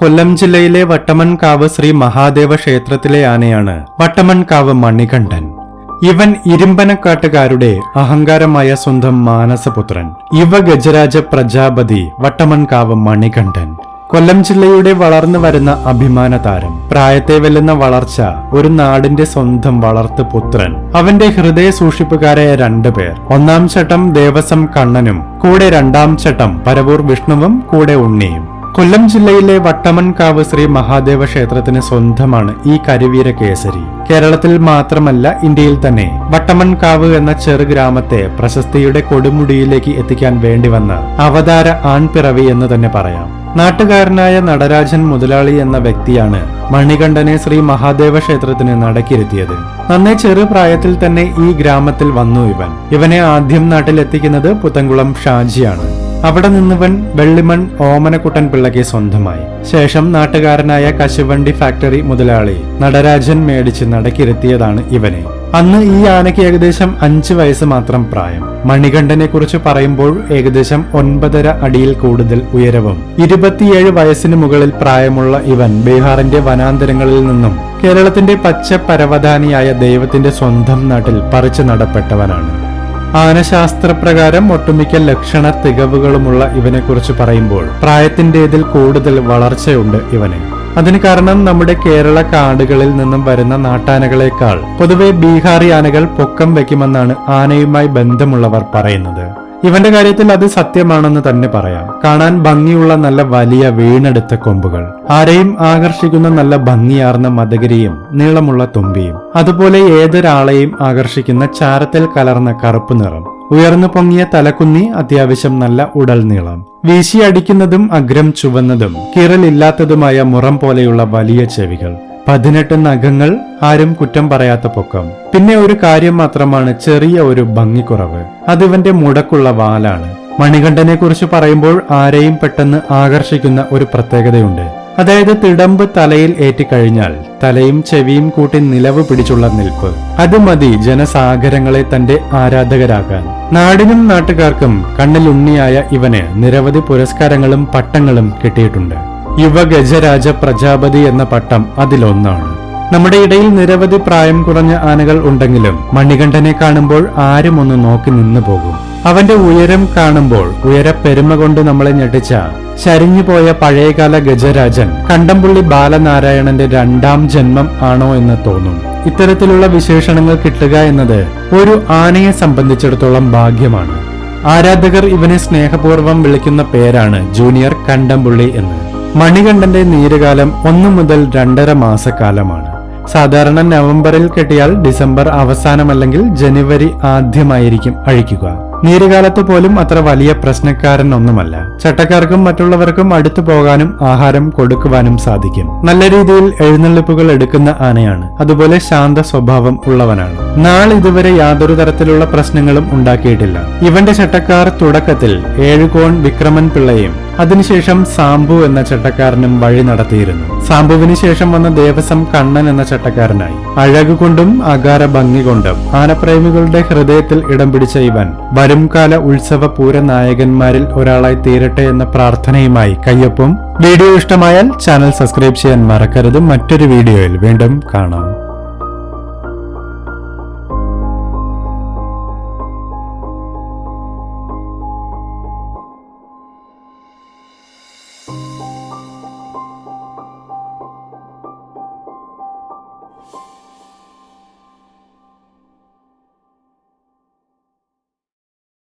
കൊല്ലം ജില്ലയിലെ വട്ടമൻകാവ് ശ്രീ മഹാദേവ ക്ഷേത്രത്തിലെ ആനയാണ് വട്ടമൻകാവ് മണികണ്ഠൻ. ഇവൻ ഇരുമ്പനക്കാട്ടുകാരുടെ അഹങ്കാരമായ സ്വന്തം മാനസപുത്രൻ. ഇവ ഗജരാജ പ്രജാപതി വട്ടമൻകാവ് മണികണ്ഠൻ കൊല്ലം ജില്ലയുടെ വളർന്നു വരുന്ന അഭിമാന താരം. പ്രായത്തെ വെല്ലുന്ന വളർച്ച, ഒരു നാടിന്റെ സ്വന്തം വളർത്തു പുത്രൻ. അവന്റെ ഹൃദയ സൂക്ഷിപ്പുകാരായ 2 പേർ. 1-ാം ചട്ടം ദേവസം കണ്ണനും കൂടെ 2-ാം ചട്ടം പരവൂർ വിഷ്ണുവും കൂടെ ഉണ്ണിയും. കൊല്ലം ജില്ലയിലെ വട്ടമൻകാവ് ശ്രീ മഹാദേവ ക്ഷേത്രത്തിന് സ്വന്തമാണ് ഈ കരിവീര കേസരി. കേരളത്തിൽ മാത്രമല്ല, ഇന്ത്യയിൽ തന്നെ വട്ടമൻകാവ് എന്ന ചെറു ഗ്രാമത്തെ പ്രശസ്തിയുടെ കൊടുമുടിയിലേക്ക് എത്തിക്കാൻ വേണ്ടിവന്ന അവതാര ആൺപിറവി എന്ന് തന്നെ പറയാം. നാട്ടുകാരനായ നടരാജൻ മുതലാളി എന്ന വ്യക്തിയാണ് മണികണ്ഠനെ ശ്രീ മഹാദേവ ക്ഷേത്രത്തിന് നടക്കിരുത്തിയത്. നന്നേ ചെറുപ്രായത്തിൽ തന്നെ ഈ ഗ്രാമത്തിൽ വന്നു ഇവനെ ആദ്യം നാട്ടിലെത്തിക്കുന്നത് പുത്തൻകുളം ഷാജിയാണ്. അവിടെ നിന്നിവൻ വെള്ളിമൺ ഓമനക്കുട്ടൻ പിള്ളയ്ക്ക് സ്വന്തമായി. ശേഷം നാട്ടുകാരനായ കശുവണ്ടി ഫാക്ടറി മുതലാളി നടരാജൻ മേടിച്ച് നടക്കിരുത്തിയതാണ് ഇവനെ. അന്ന് ഈ ആനയ്ക്ക് ഏകദേശം 5 വയസ്സ് മാത്രം പ്രായം. മണികണ്ഠനെ കുറിച്ച് പറയുമ്പോൾ ഏകദേശം 9.5 അടിയിൽ കൂടുതൽ ഉയരവും 27 വയസ്സിന് മുകളിൽ പ്രായമുള്ള ഇവൻ ബീഹാറിന്റെ വനാന്തരങ്ങളിൽ നിന്നും കേരളത്തിന്റെ പച്ച പരവതാനിയായ ദൈവത്തിന്റെ സ്വന്തം നാട്ടിൽ പറിച്ചു നടപ്പെട്ടവനാണ്. ആനശാസ്ത്രപ്രകാരം ഒട്ടുമിക്ക ലക്ഷണ തികവുകളുമുള്ള ഇവനെക്കുറിച്ച് പറയുമ്പോൾ പ്രായത്തിന്റേതിൽ കൂടുതൽ വളർച്ചയുണ്ട് ഇവന്. അതിന് കാരണം നമ്മുടെ കേരള കാടുകളിൽ നിന്നും വരുന്ന നാട്ടാനകളെക്കാൾ പൊതുവെ ബീഹാറി ആനകൾ പൊക്കം വയ്ക്കുമെന്നാണ് ആനയുമായി ബന്ധമുള്ളവർ പറയുന്നത്. ഇവന്റെ കാര്യത്തിൽ അത് സത്യമാണെന്ന് തന്നെ പറയാം. കാണാൻ ഭംഗിയുള്ള നല്ല വലിയ വീണെടുത്ത കൊമ്പുകൾ, ആരെയും ആകർഷിക്കുന്ന നല്ല ഭംഗിയാർന്ന മദഗരിയും നീളമുള്ള തുമ്പിയും, അതുപോലെ ഏതൊരാളെയും ആകർഷിക്കുന്ന ചാരത്തിൽ കലർന്ന കറുപ്പ് നിറം, ഉയർന്നു പൊങ്ങിയ തലകുന്നി, അത്യാവശ്യം നല്ല ഉടൽ നീളം, വീശിയടിക്കുന്നതും അഗ്രം ചുവന്നതും കീറലില്ലാത്തതുമായ മുറം പോലെയുള്ള വലിയ ചെവികൾ, 18 നഖങ്ങൾ, ആരും കുറ്റം പറയാത്ത പൊക്കം. പിന്നെ ഒരു കാര്യം മാത്രമാണ് ചെറിയ ഒരു ഭംഗിക്കുറവ്, അതിവന്റെ മുടക്കുള്ള വാലാണ്. മണികണ്ഠനെ കുറിച്ച് പറയുമ്പോൾ ആരെയും പെട്ടെന്ന് ആകർഷിക്കുന്ന ഒരു പ്രത്യേകതയുണ്ട്. അതായത് തിടമ്പ് തലയിൽ ഏറ്റിക്കഴിഞ്ഞാൽ തലയും ചെവിയും കൂട്ടി നിലവ് പിടിച്ചുള്ള നിൽപ്പ്. അത് മതി ജനസാഗരങ്ങളെ തന്റെ ആരാധകരാകാൻ. നാടിനും നാട്ടുകാർക്കും കണ്ണിലുണ്ണിയായ ഇവന് നിരവധി പുരസ്കാരങ്ങളും പട്ടങ്ങളും കിട്ടിയിട്ടുണ്ട്. യുവ ഗജരാജ പ്രജാപതി എന്ന പട്ടം അതിലൊന്നാണ്. നമ്മുടെ ഇടയിൽ നിരവധി പ്രായം കുറഞ്ഞ ആനകൾ ഉണ്ടെങ്കിലും മണികണ്ഠനെ കാണുമ്പോൾ ആരും ഒന്ന് നോക്കി നിന്നു പോകും. അവന്റെ ഉയരം കാണുമ്പോൾ ഉയരപ്പെരുമ കൊണ്ട് നമ്മളെ ഞെട്ടിച്ച ചരിഞ്ഞുപോയ പഴയകാല ഗജരാജൻ കണ്ടംപുള്ളി ബാലനാരായണന്റെ 2-ാം ജന്മം ആണോ എന്ന് തോന്നും. ഇത്തരത്തിലുള്ള വിശേഷണങ്ങൾ കിട്ടുക എന്നത് ഒരു ആനയെ സംബന്ധിച്ചിടത്തോളം ഭാഗ്യമാണ്. ആരാധകർ ഇവനെ സ്നേഹപൂർവ്വം വിളിക്കുന്ന പേരാണ് ജൂനിയർ കണ്ടംപുള്ളി എന്ന്. മണികണ്ഠന്റെ നീരുകാലം 1 മുതൽ 2.5 മാസക്കാലമാണ്. സാധാരണ നവംബറിൽ കെട്ടിയാൽ ഡിസംബർ അവസാനം അല്ലെങ്കിൽ ജനുവരി ആദ്യമായിരിക്കും അഴിക്കുക. നീരുകാലത്ത് പോലും അത്ര വലിയ പ്രശ്നക്കാരനൊന്നുമല്ല. ചട്ടക്കാർക്കും മറ്റുള്ളവർക്കും അടുത്തു പോകാനും ആഹാരം കൊടുക്കുവാനും സാധിക്കും. നല്ല രീതിയിൽ എഴുന്നള്ളിപ്പുകൾ എടുക്കുന്ന ആനയാണ്. അതുപോലെ ശാന്ത സ്വഭാവം ഉള്ളവനാണ്. നാളിതുവരെ യാതൊരു തരത്തിലുള്ള പ്രശ്നങ്ങളും ഉണ്ടാക്കിയിട്ടില്ല. ഇവന്റെ ചട്ടക്കാർ തുടക്കത്തിൽ 7 കോൺ വിക്രമൻ പിള്ളയും അതിനുശേഷം സാംബു എന്ന ചട്ടക്കാരനും വഴി നടത്തിയിരുന്നു. സാംബുവിന് ശേഷം വന്ന ദേവസം കണ്ണൻ എന്ന ചട്ടക്കാരനായി. അഴകുകൊണ്ടും അകാര ഭംഗി കൊണ്ടും ആനപ്രേമികളുടെ ഹൃദയത്തിൽ ഇടം പിടിച്ച ഇവൻ വരുംകാല ഉത്സവ പൂര നായകന്മാരിൽ ഒരാളായി തീരട്ടെ എന്ന പ്രാർത്ഥനയുമായി കയ്യൊപ്പം. വീഡിയോ ഇഷ്ടമായാൽ ചാനൽ സബ്സ്ക്രൈബ് ചെയ്യാൻ മറക്കരുത്. മറ്റൊരു വീഡിയോയിൽ വീണ്ടും കാണാം.